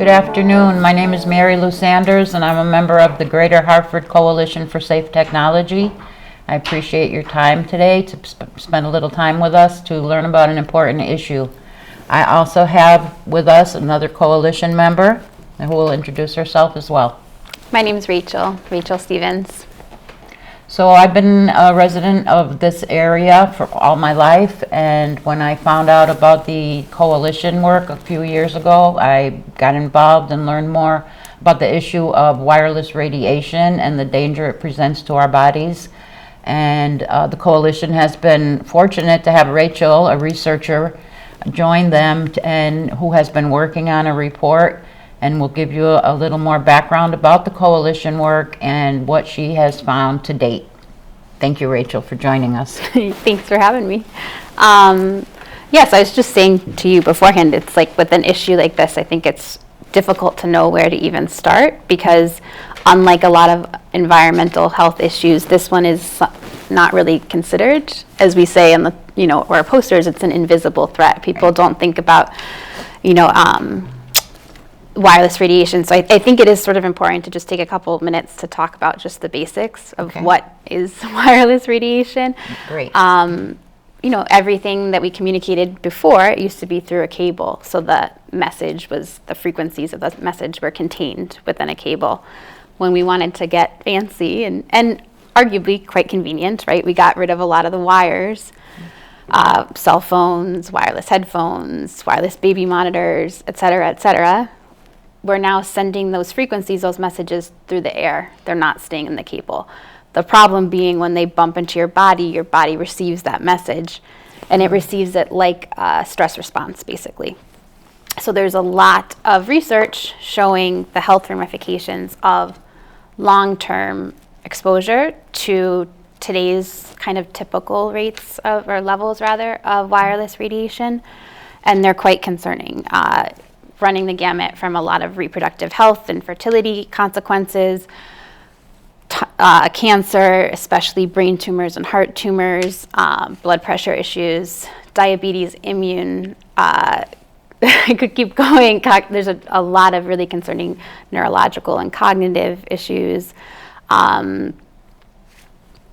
Good afternoon. My name is Mary Lou Sanders, and I'm a member of the Greater Hartford Coalition for Safe Technology. I appreciate your time today to spend a little time with us to learn about an important issue. I also have with us another coalition member who will introduce herself as well. My name is Rachel Stevens. So I've been a resident of this area for all my life, and when I found out about the coalition work a few years ago, I got involved and learned more about the issue of wireless radiation and the danger it presents to our bodies. And the coalition has been fortunate to have Rachel, a researcher, join them and who has been working on a report, and will give you a little more background about the coalition work and what she has found to date. Thank you, Rachel, for joining us. Thanks for having me. Yes, I was just saying to you beforehand, it's like with an issue like this, I think it's difficult to know where to even start, because unlike a lot of environmental health issues, this one is not really considered. As we say in the, our posters, it's an invisible threat. People don't think about, wireless radiation. So I think it is sort of important to just take a couple of minutes to talk about just the basics of what is wireless radiation. Great. Everything that we communicated before, it used to be through a cable. So the frequencies of the message were contained within a cable. When we wanted to get fancy and arguably quite convenient, right? We got rid of a lot of the wires, cell phones, wireless headphones, wireless baby monitors, et cetera. We're now sending those frequencies, those messages through the air. They're not staying in the cable. The problem being when they bump into your body receives that message, and it receives it like a stress response, basically. So there's a lot of research showing the health ramifications of long-term exposure to today's kind of typical rates of, or levels rather, of wireless radiation, and they're quite concerning. Running the gamut from a lot of reproductive health and fertility consequences, cancer, especially brain tumors and heart tumors, blood pressure issues, diabetes, immune, I could keep going. There's a lot of really concerning neurological and cognitive issues.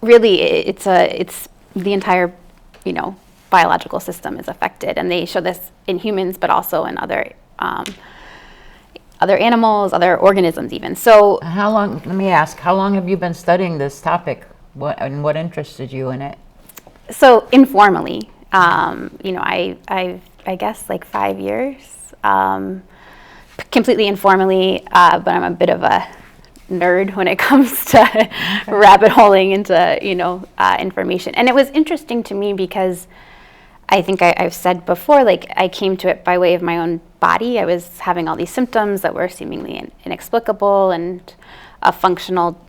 Really, it's the entire, biological system is affected, and they show this in humans, but also in other animals, other organisms even. So Let me ask, how long have you been studying this topic? What interested you in it? So informally, I guess like 5 years, completely informally, but I'm a bit of a nerd when it comes to rabbit holing into, information. And it was interesting to me because I think I've said before, like I came to it by way of my own body. I was having all these symptoms that were seemingly inexplicable, and a functional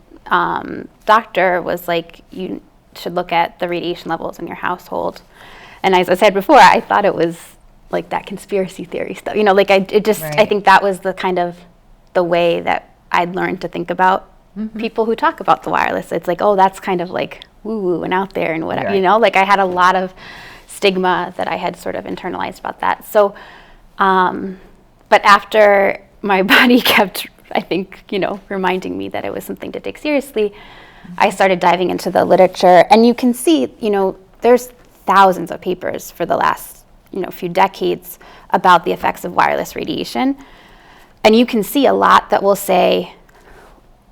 doctor was like, you should look at the radiation levels in your household. And as I said before, I thought it was like that conspiracy theory stuff. I think that was the kind of the way that I'd learned to think about people who talk about the wireless. It's like, oh, that's kind of like woo-woo and out there and whatever, Right. I had a lot of stigma that I had sort of internalized about that. So, but after my body kept, I think, reminding me that it was something to take seriously, I started diving into the literature. And you can see, there's thousands of papers for the last, few decades about the effects of wireless radiation. And you can see a lot that will say,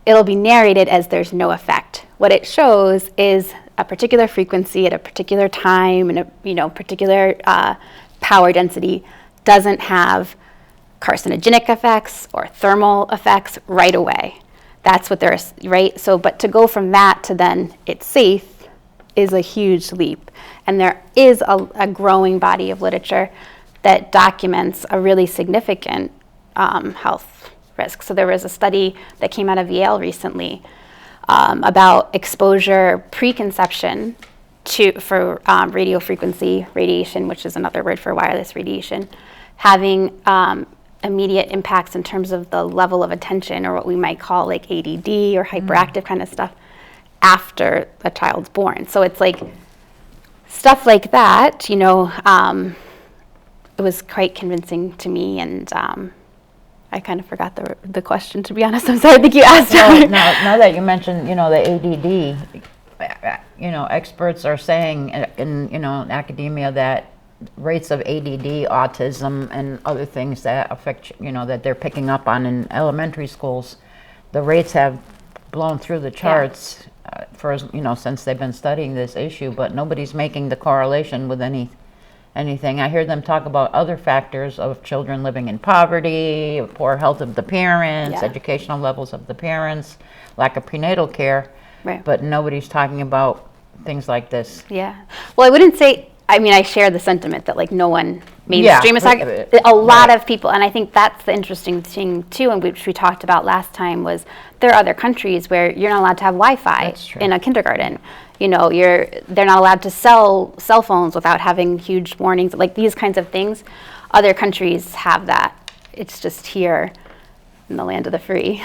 it'll be narrated as there's no effect. What it shows is a particular frequency at a particular time and a particular power density doesn't have carcinogenic effects or thermal effects right away. That's what there's, right? So, but to go from that to then it's safe is a huge leap. And there is a growing body of literature that documents a really significant health risk. So there was a study that came out of Yale recently about exposure preconception for radio frequency radiation, which is another word for wireless radiation, having immediate impacts in terms of the level of attention, or what we might call like ADD or hyperactive kind of stuff, after a child's born. So it's like stuff like that, it was quite convincing to me, and I kind of forgot the question, to be honest. I'm sorry, I think you asked. Well, now that you mentioned, the ADD, experts are saying in academia that rates of ADD, autism, and other things that affect, that they're picking up on in elementary schools, the rates have blown through the charts since they've been studying this issue, but nobody's making the correlation with anything. I hear them talk about other factors of children living in poverty, poor health of the parents, educational levels of the parents, lack of prenatal care, Right. but nobody's talking about things like this. Yeah. Well, I wouldn't say, I share the sentiment that like no one mainstream is talking, a lot of people, and I think that's the interesting thing too, and which we talked about last time, was there are other countries where you're not allowed to have Wi-Fi in a kindergarten. They're not allowed to sell cell phones without having huge warnings, like these kinds of things. Other countries have that. It's just here in the land of the free,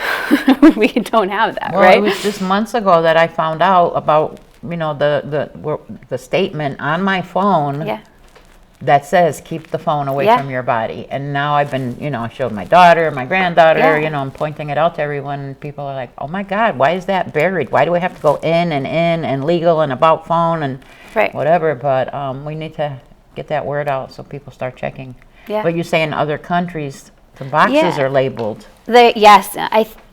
we don't have that, Well, right? it was just months ago that I found out about the statement on my phone that says keep the phone away from your body. And now I've been, I showed my daughter, my granddaughter, I'm pointing it out to everyone, and people are like, oh my God, why is that buried? Why do we have to go in and legal and about phone and whatever? But we need to get that word out so people start checking. Yeah. But you say in other countries the boxes are labeled. Yes,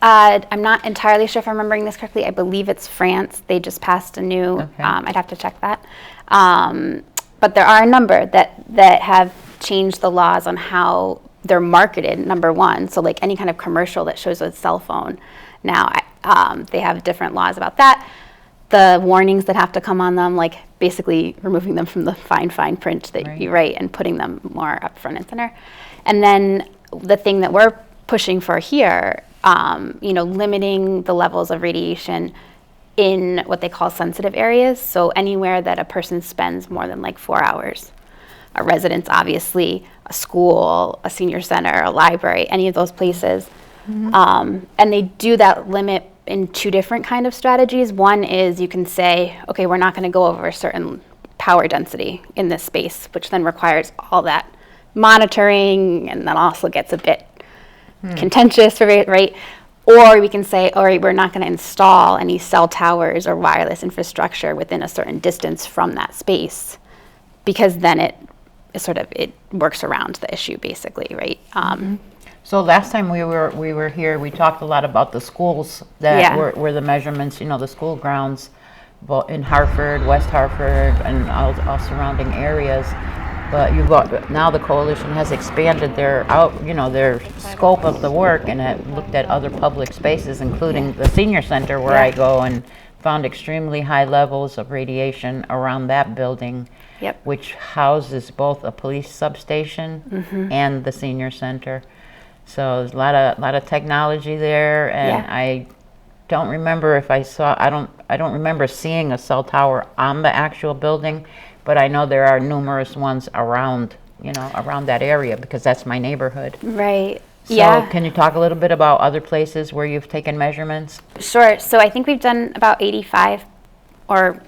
I'm not entirely sure if I'm remembering this correctly. I believe it's France. They just passed a new. I'd have to check that. But there are a number that have changed the laws on how they're marketed. Number one, so like any kind of commercial that shows a cell phone, now they have different laws about that. The warnings that have to come on them, like basically removing them from the fine print that you write and putting them more up front and center. And then the thing that we're pushing for here, limiting the levels of radiation in what they call sensitive areas. So anywhere that a person spends more than like 4 hours, a residence, obviously, a school, a senior center, a library, any of those places. And they do that limit in two different kind of strategies. One is you can say, okay, we're not going to go over a certain power density in this space, which then requires all that monitoring, and then also gets a bit contentious, right? Or we can say, all right, we're not going to install any cell towers or wireless infrastructure within a certain distance from that space, because then it works around the issue, basically, right? So last time we were here, we talked a lot about the schools that were the measurements, the school grounds, both in Hartford, West Hartford, and all surrounding areas. But now the coalition has expanded their scope of the work, and have looked at other public spaces, including the senior center where I go, and found extremely high levels of radiation around that building, which houses both a police substation and the senior center. So there's a lot of technology there, and I don't remember if I don't remember seeing a cell tower on the actual building. But I know there are numerous ones around that area, because that's my neighborhood. Right. So can you talk a little bit about other places where you've taken measurements? Sure. So I think we've done about 85 or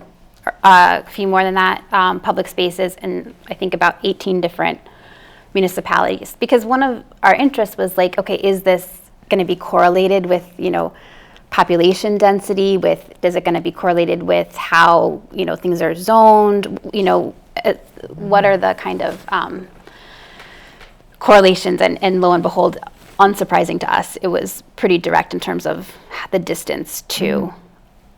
a few more than that public spaces, and I think about 18 different municipalities. Because one of our interests was like, okay, is this going to be correlated with, population density, is it going to be correlated with how, things are zoned, what are the kind of correlations, and lo and behold, unsurprising to us, it was pretty direct in terms of the distance to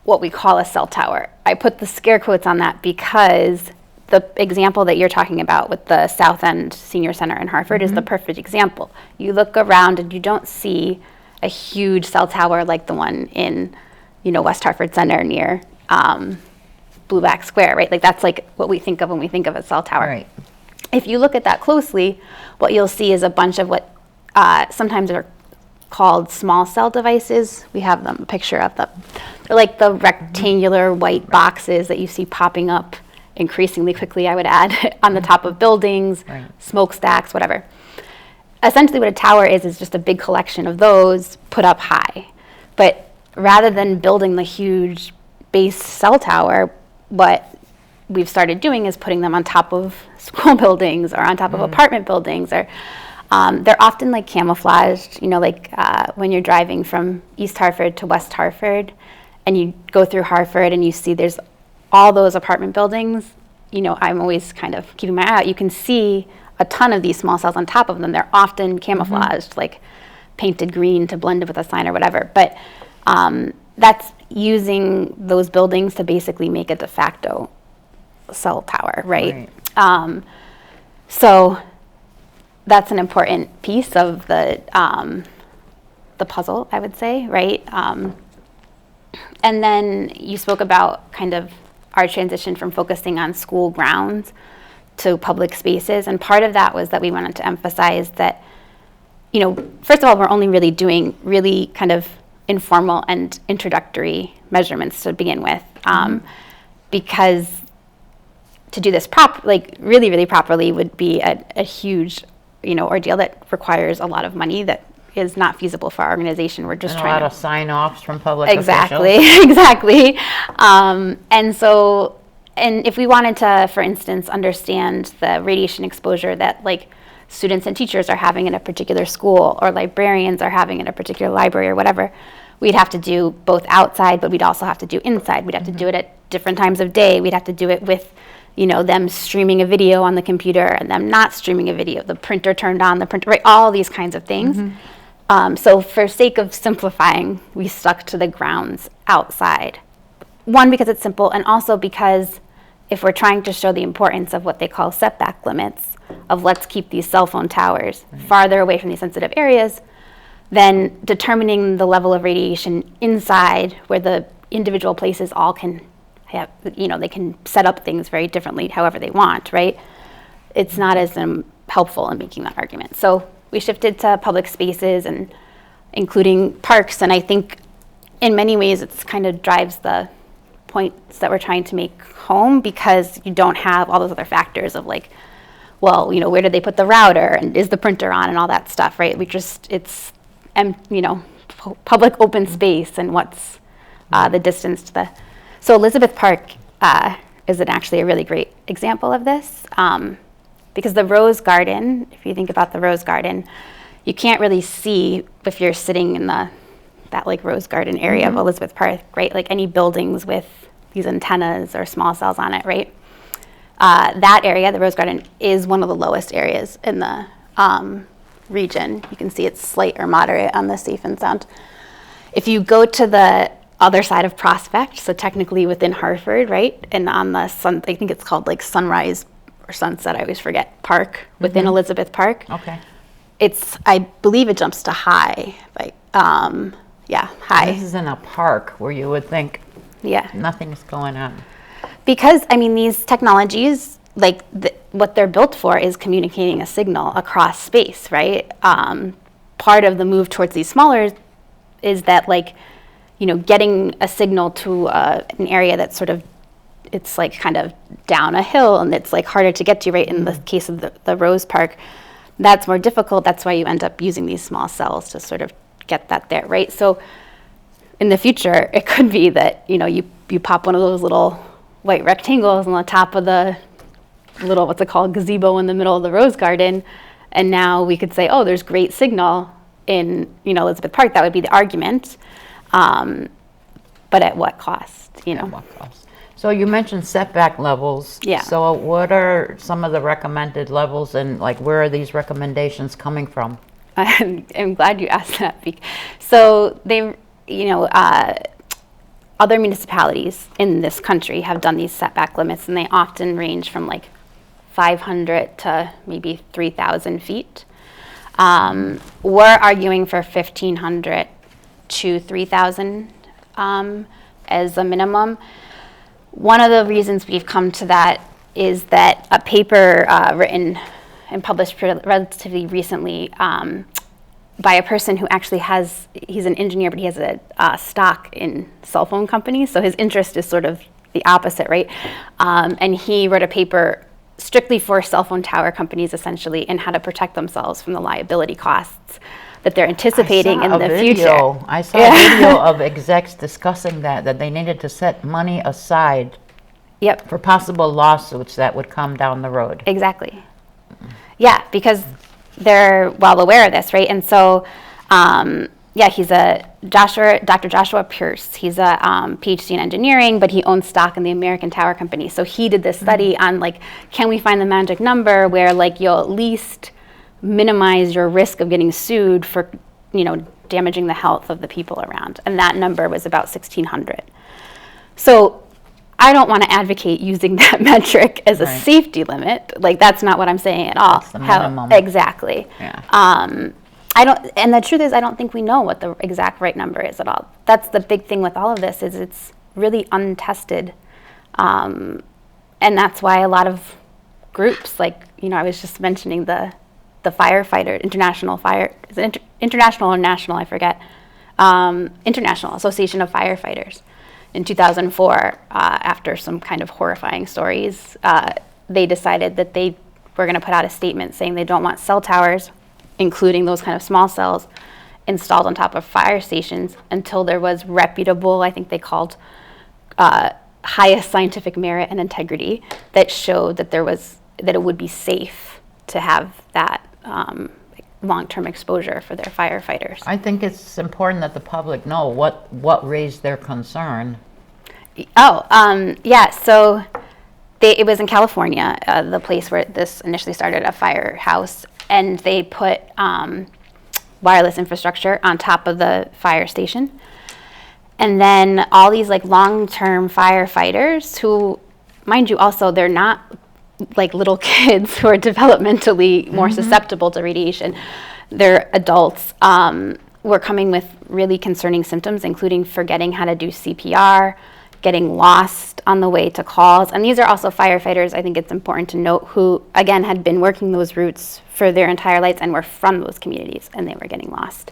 what we call a cell tower. I put the scare quotes on that because the example that you're talking about with the South End Senior Center in Hartford is the perfect example. You look around and you don't see a huge cell tower like the one in, West Hartford Center near Blueback Square, right? Like that's like what we think of when we think of a cell tower. Right. If you look at that closely, what you'll see is a bunch of what sometimes are called small cell devices. We have them, a picture of them. They're like the rectangular white boxes that you see popping up increasingly quickly, I would add, on the top of buildings, smokestacks, whatever. Essentially what a tower is just a big collection of those put up high. But rather than building the huge base cell tower, what we've started doing is putting them on top of school buildings or on top of apartment buildings, or They're often like camouflaged, like when you're driving from East Hartford to West Hartford and you go through Hartford and you see there's all those apartment buildings, I'm always kind of keeping my eye out. You can see a ton of these small cells on top of them. They're often camouflaged, like painted green to blend it with a sign or whatever. But that's using those buildings to basically make a de facto cell tower, right? So that's an important piece of the puzzle, I would say, right? And then you spoke about kind of our transition from focusing on school grounds to public spaces. And part of that was that we wanted to emphasize that, first of all, we're only really doing really kind of informal and introductory measurements to begin with, because to do this really, really properly would be a huge, ordeal that requires a lot of money that is not feasible for our organization. We're just and trying a lot of sign-offs from public officials. Exactly. And if we wanted to, for instance, understand the radiation exposure that like students and teachers are having in a particular school or librarians are having in a particular library or whatever, we'd have to do both outside, but we'd also have to do inside. We'd have to do it at different times of day. We'd have to do it with, them streaming a video on the computer and them not streaming a video, the printer turned on, the printer, right, all these kinds of things. So for sake of simplifying, we stuck to the grounds outside. One, because it's simple, and also because if we're trying to show the importance of what they call setback limits, of let's keep these cell phone towers farther away from these sensitive areas, then determining the level of radiation inside where the individual places all can have, they can set up things very differently however they want, right? It's not as helpful in making that argument. So we shifted to public spaces and including parks, and I think in many ways it's kind of drives the points that we're trying to make home, because you don't have all those other factors of like, well, where did they put the router and is the printer on and all that stuff, right? It's public open space and what's the distance to the. So Elizabeth Park is actually a really great example of this, because the Rose Garden, if you think about the Rose Garden, you can't really see if you're sitting in that like Rose Garden area of Elizabeth Park, right? Like any buildings with these antennas or small cells on it, right? That area, the Rose Garden, is one of the lowest areas in the region. You can see it's slight or moderate on the safe and sound. If you go to the other side of Prospect, so technically within Hartford, right? And on the I think it's called like Sunrise or Sunset, I always forget, Park, within Elizabeth Park. Okay. I believe it jumps to high, like, high. This is in a park where you would think nothing's going on. Because, these technologies, like what they're built for is communicating a signal across space, right? Part of the move towards these smaller is that, like, getting a signal to an area that's sort of, it's like kind of down a hill and it's like harder to get to, right? In the case of the Rose Park, that's more difficult. That's why you end up using these small cells to sort of get that there, right? So in the future, it could be that, you pop one of those little white rectangles on the top of the little, what's it called, gazebo in the middle of the Rose Garden, and now we could say, oh, there's great signal in, Elizabeth Park. That would be the argument. But at what cost, At what cost? So you mentioned setback levels. Yeah. So what are some of the recommended levels, and like where are these recommendations coming from? I'm glad you asked that. So they, other municipalities in this country have done these setback limits, and they often range from like 500 to maybe 3,000 feet. We're arguing for 1,500 to 3,000 as a minimum. One of the reasons we've come to that is that a paper written and published relatively recently by a person who actually he's an engineer, but he has a stock in cell phone companies, so his interest is sort of the opposite, right? And he wrote a paper strictly for cell phone tower companies, essentially, and how to protect themselves from the liability costs that they're anticipating in the future. I saw a video of execs discussing that they needed to set money aside for possible lawsuits that would come down the road. Exactly. Yeah, because they're well aware of this, right? And so, yeah, he's Dr. Joshua Pierce. He's a PhD in engineering, but he owns stock in the American Tower Company. So he did this study on like, can we find the magic number where like you'll at least minimize your risk of getting sued for, damaging the health of the people around. And that number was about 1,600. So I don't want to advocate using that metric as a safety limit. Like, that's not what I'm saying at all. That's the minimum. Exactly. Yeah. And the truth is, I don't think we know what the exact right number is at all. That's the big thing with all of this, is it's really untested. And that's why a lot of groups, like, I was just mentioning the firefighter, international or national, I forget, International Association of Firefighters. In 2004, after some kind of horrifying stories, they decided that they were going to put out a statement saying they don't want cell towers, including those kind of small cells, installed on top of fire stations until there was reputable, I think they called, highest scientific merit and integrity that showed that that it would be safe to have that long-term exposure for their firefighters. I think it's important that the public know what raised their concern. Yeah, so it was in California, the place where this initially started, a firehouse, and they put wireless infrastructure on top of the fire station. And then all these like long-term firefighters who, mind you, also they're not like little kids who are developmentally more susceptible to radiation. They're adults, were coming with really concerning symptoms, including forgetting how to do CPR, getting lost on the way to calls. And these are also firefighters, I think it's important to note, who, again, had been working those routes for their entire lives and were from those communities, and they were getting lost.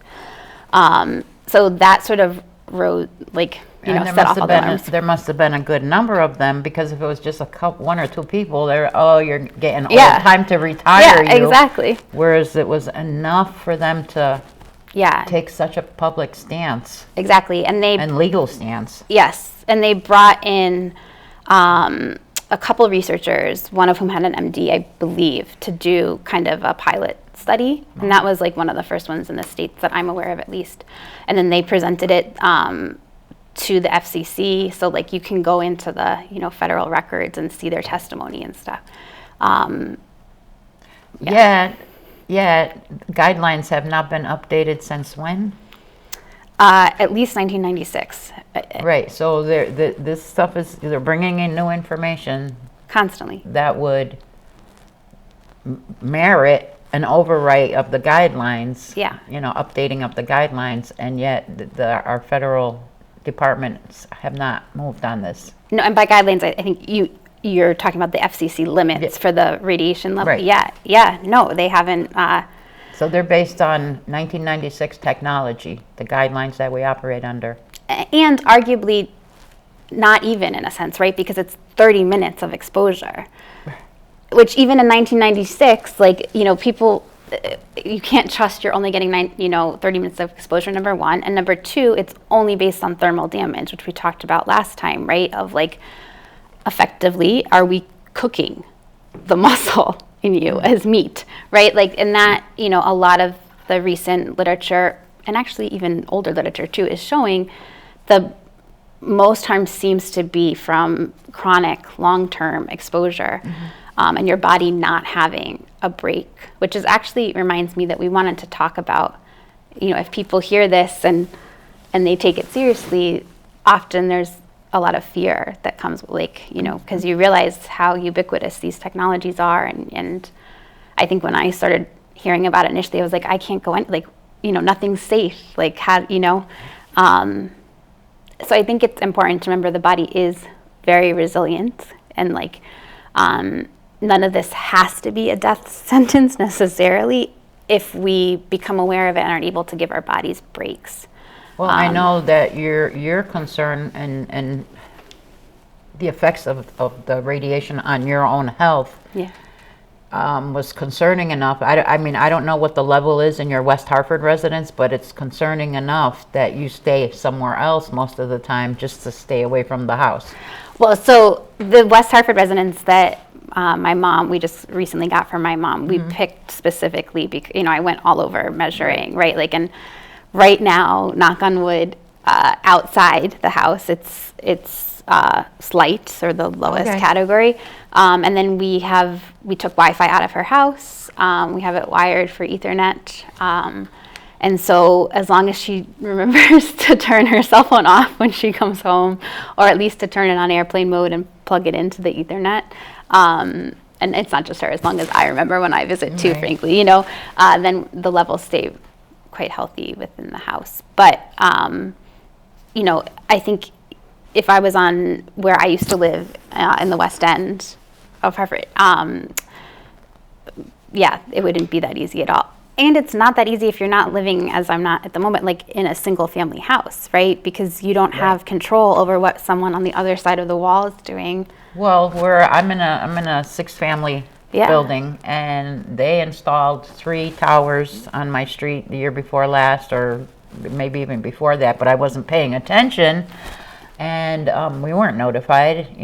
So that sort of road, like, set off all the alarms. There must have been a good number of them, because if it was just one or two people, you're getting time to retire. Yeah, exactly. Whereas it was enough for them to take such a public stance. Exactly, and legal stance. Yes, and they brought in a couple of researchers, one of whom had an MD, I believe, to do kind of a pilot study, and that was like one of the first ones in the States that I'm aware of, at least. And then they presented it to the FCC, so like you can go into the federal records and see their testimony and stuff. Guidelines have not been updated since when? At least 1996. Right. So this stuff they're bringing in new information constantly that would merit an overwrite of the guidelines. Yeah. Updating of the guidelines, and yet our federal departments have not moved on this. No, and by guidelines, I think you're talking about the FCC limits for the radiation level. Right. Yeah. No, they haven't. So they're based on 1996 technology, the guidelines that we operate under. And arguably not even, in a sense, right? Because it's 30 minutes of exposure, which even in 1996, like, people, you can't trust you're only getting 30 minutes of exposure, number one. And number two, it's only based on thermal damage, which we talked about last time, right? Of like, effectively, are we cooking the muscle in you as meat, right? Like, and that, a lot of the recent literature, and actually even older literature too, is showing the most harm seems to be from chronic long-term exposure, and your body not having a break, which is actually reminds me that we wanted to talk about, if people hear this and they take it seriously, often there's a lot of fear that comes with, like, because you realize how ubiquitous these technologies are. And I think when I started hearing about it initially, I was like, I can't go in, like, nothing's safe. Like, so I think it's important to remember the body is very resilient, and like, none of this has to be a death sentence necessarily if we become aware of it and are able to give our bodies breaks. Well, I know that your concern and the effects of the radiation on your own health was concerning enough. I mean, I don't know what the level is in your West Hartford residence, but it's concerning enough that you stay somewhere else most of the time just to stay away from the house. Well, so the West Hartford residents that my mom, we just recently got from my mom. We picked specifically because, I went all over measuring, right? Like, and right now, knock on wood, outside the house, it's slight, or the lowest category. And then we took Wi-Fi out of her house. We have it wired for Ethernet. And so as long as she remembers to turn her cell phone off when she comes home, or at least to turn it on airplane mode and plug it into the Ethernet, and it's not just her, as long as I remember when I visit too, frankly, then the levels stay quite healthy within the house. But, I think if I was on where I used to live in the West End of Hartford, it wouldn't be that easy at all. And it's not that easy if you're not living, as I'm not at the moment, like in a single family house, right? Because you don't have control over what someone on the other side of the wall is doing. Well, I'm in a 6-family building, and they installed 3 towers on my street the year before last, or maybe even before that, but I wasn't paying attention, and we weren't notified.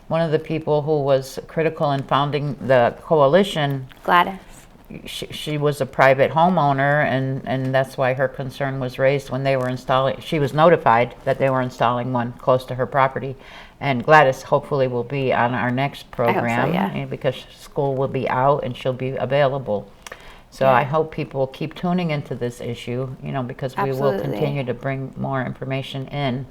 One of the people who was critical in founding the coalition, Gladys. She was a private homeowner, and that's why her concern was raised when they were installing. She was notified that they were installing one close to her property, and Gladys hopefully will be on our next program, because school will be out and she'll be available. So I hope people keep tuning into this issue, because we will continue to bring more information in.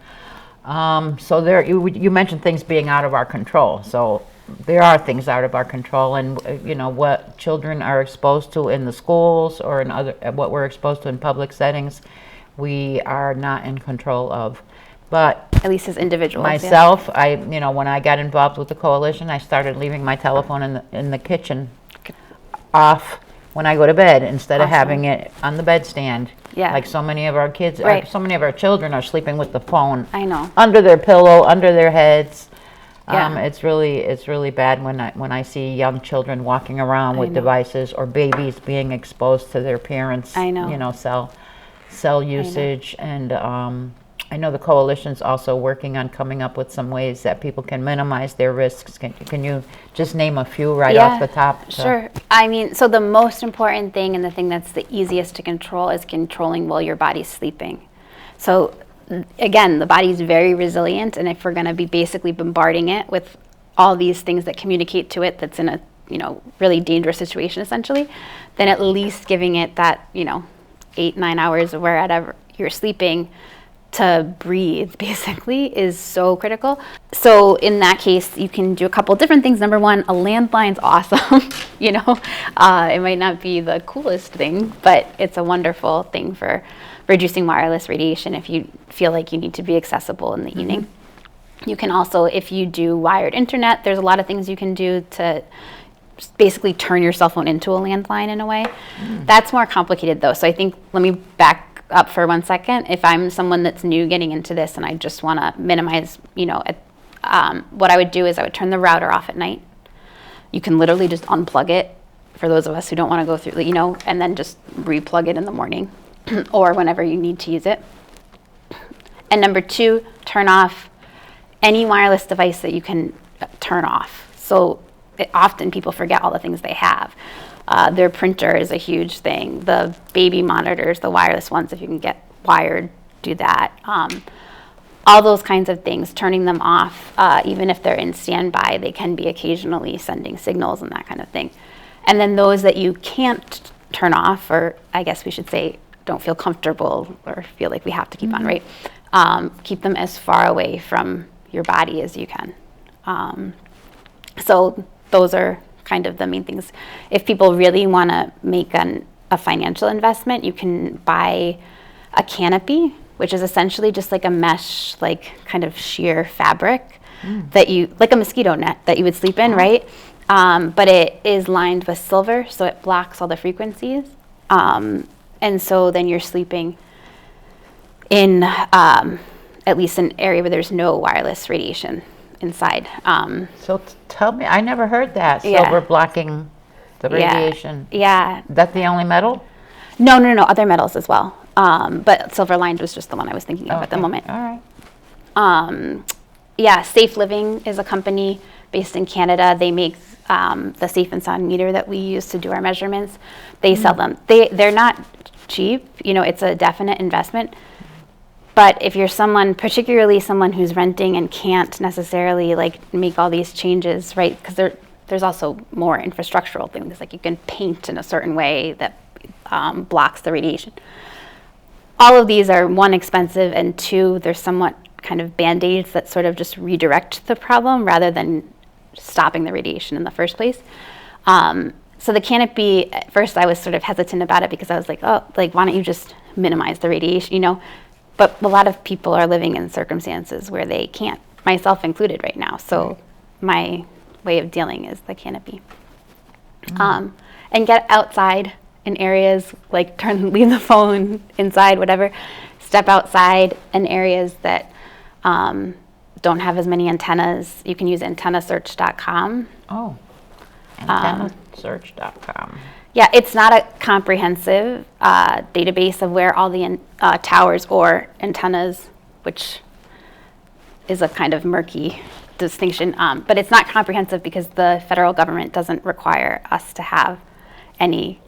So there, you mentioned things being out of our control. So there are things out of our control, and what children are exposed to in the schools or in what we're exposed to in public settings, we are not in control of. But at least as individuals. Myself, when I got involved with the coalition, I started leaving my telephone in the kitchen off when I go to bed, instead of having it on the bedstand. Yeah. Like so many of our kids, so many of our children are sleeping with the phone. I know. Under their pillow, under their heads. It's really bad when I see young children walking around with devices, or babies being exposed to their parents. I know. Cell usage, and I know the coalition's also working on coming up with some ways that people can minimize their risks. Can you just name a few off the top? Sure. I mean, so the most important thing, and the thing that's the easiest to control, is controlling while your body's sleeping. So again, the body's very resilient, and if we're going to be basically bombarding it with all these things that communicate to it that's in a really dangerous situation essentially, then at least giving it that 8-9 hours or wherever you're sleeping to breathe basically is so critical. So in that case, you can do a couple different things. Number one, a landline's awesome. It might not be the coolest thing, but it's a wonderful thing for reducing wireless radiation if you feel like you need to be accessible in the evening. You can also, if you do wired internet, there's a lot of things you can do to basically turn your cell phone into a landline in a way. That's more complicated though. So I think, let me back up for 1 second. If I'm someone that's new getting into this and I just want to minimize, what I would do is I would turn the router off at night. You can literally just unplug it for those of us who don't want to go through, and then just replug it in the morning or whenever you need to use it. And number 2, turn off any wireless device that you can turn off. So often people forget all the things they have. Their printer is a huge thing. The baby monitors, the wireless ones, if you can get wired, do that. All those kinds of things, turning them off, even if they're in standby, they can be occasionally sending signals and that kind of thing. And then those that you can't turn off, or I guess we should say don't feel comfortable or feel like we have to keep on, right? Keep them as far away from your body as you can. So those are kind of the main things. If people really want to make a financial investment, you can buy a canopy, which is essentially just like a mesh, like kind of sheer fabric that you, like a mosquito net that you would sleep in, right? But it is lined with silver, so it blocks all the frequencies. And so then you're sleeping in at least an area where there's no wireless radiation inside. So tell me, I never heard that. Silver blocking the radiation. Yeah. That the only metal? No, other metals as well. But silver lined was just the one I was thinking of at the moment. All right. Yeah, Safe Living is a company based in Canada. They make the Safe and Sound meter that we use to do our measurements. They sell them. They're not cheap. It's a definite investment. But if you're someone, particularly someone who's renting and can't necessarily like make all these changes, right? Because there's also more infrastructural things, like you can paint in a certain way that blocks the radiation. All of these are, one, expensive, and two, they're somewhat kind of band-aids that sort of just redirect the problem rather than stopping the radiation in the first place. So the canopy, at first I was sort of hesitant about it because I was like, oh, like, why don't you just minimize the radiation, But a lot of people are living in circumstances where they can't, myself included right now. So my way of dealing is the canopy. And get outside in areas, like leave the phone inside, whatever. Step outside in areas that don't have as many antennas. You can use antennasearch.com. Oh, antennasearch.com. Yeah, it's not a comprehensive database of where all the towers or antennas, which is a kind of murky distinction, but it's not comprehensive because the federal government doesn't require us to have any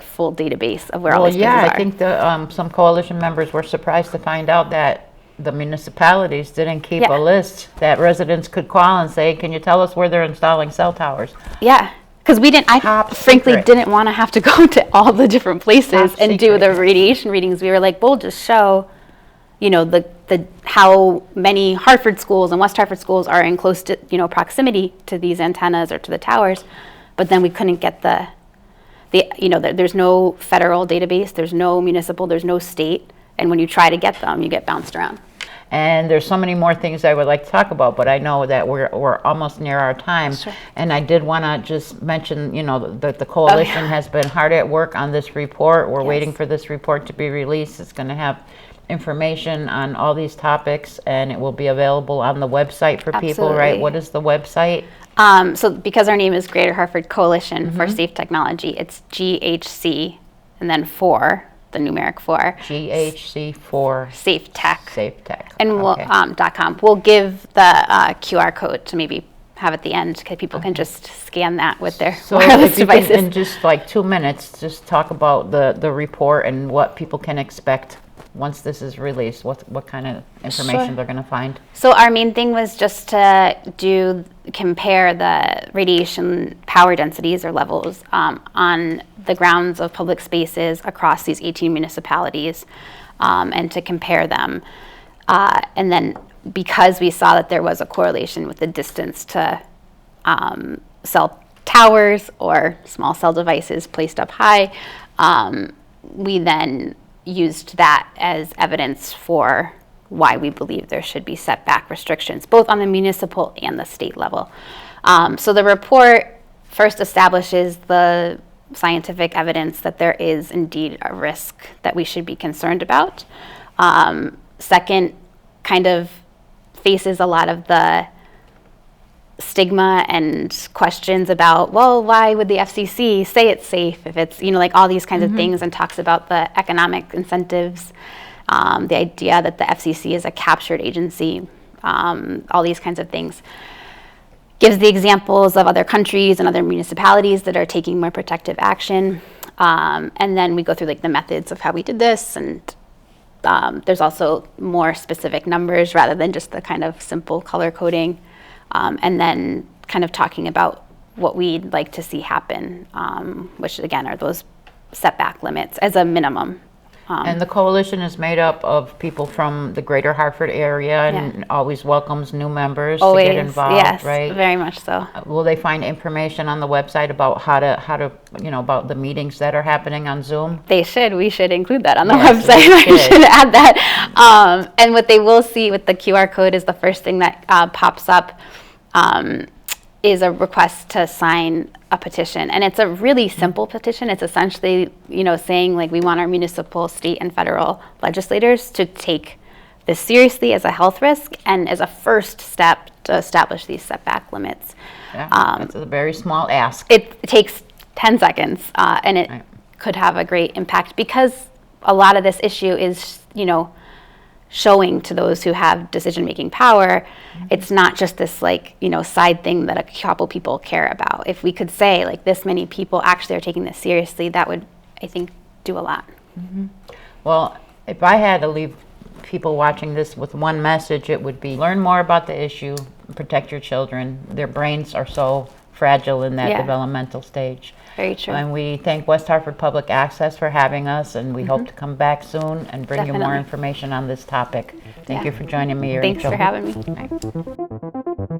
full database of where all these places are. I think some coalition members were surprised to find out that the municipalities didn't keep a list that residents could call and say, can you tell us where they're installing cell towers? Yeah. Because I frankly didn't want to have to go to all the different places and do the radiation readings. We were like, we'll just show, the how many Hartford schools and West Hartford schools are in close to, proximity to these antennas or to the towers. But then we couldn't get there's no federal database, there's no municipal, there's no state. And when you try to get them, you get bounced around. And there's so many more things I would like to talk about, but I know that we're almost near our time. Sure. And I did want to just mention, that the coalition has been hard at work on this report. We're waiting for this report to be released. It's going to have information on all these topics, and it will be available on the website for people, right? What is the website? So because our name is Greater Hartford Coalition for Safe Technology, it's GHC and then 4. The numeric 4. GHC4. Safe Tech. Safe Tech. And we'll, .com. We'll give the QR code to maybe have at the end, because people can just scan that with their wireless devices. So in just 2 minutes, just talk about the report and what people can expect once this is released. What kind of information they're going to find? So our main thing was just to compare the radiation power densities or levels on the grounds of public spaces across these 18 municipalities, and to compare them. And then because we saw that there was a correlation with the distance to cell towers or small cell devices placed up high, we then used that as evidence for why we believe there should be setback restrictions, both on the municipal and the state level. So the report first establishes the scientific evidence that there is indeed a risk that we should be concerned about. Second, kind of faces a lot of the stigma and questions about, well, why would the FCC say it's safe if it's, all these kinds of things, and talks about the economic incentives, the idea that the FCC is a captured agency, all these kinds of things. Gives the examples of other countries and other municipalities that are taking more protective action. And then we go through the methods of how we did this, and there's also more specific numbers rather than just the kind of simple color coding. And then kind of talking about what we'd like to see happen, which again are those setback limits as a minimum. And the coalition is made up of people from the Greater Hartford area, and always welcomes new members to get involved, yes, right? Very much so. Will they find information on the website about how to about the meetings that are happening on Zoom? They should. We should include that on the website. I should add that. And what they will see with the QR code is the first thing that pops up is a request to sign a petition. And it's a really simple petition. It's essentially, saying we want our municipal, state, and federal legislators to take this seriously as a health risk and as a first step to establish these setback limits. Yeah, it's a very small ask. It takes 10 seconds, and it could have a great impact because a lot of this issue is, showing to those who have decision-making power, it's not just this like, side thing that a couple people care about. If we could say like this many people actually are taking this seriously, that would, I think, do a lot. Well, if I had to leave people watching this with one message, it would be learn more about the issue, protect your children. Their brains are so fragile in that Yeah. developmental stage. Very true. And we thank West Hartford Public Access for having us, and we hope to come back soon and bring you more Definitely. information on this topic. Thank Yeah. you for joining me, Thanks Rachel. for having me. All right.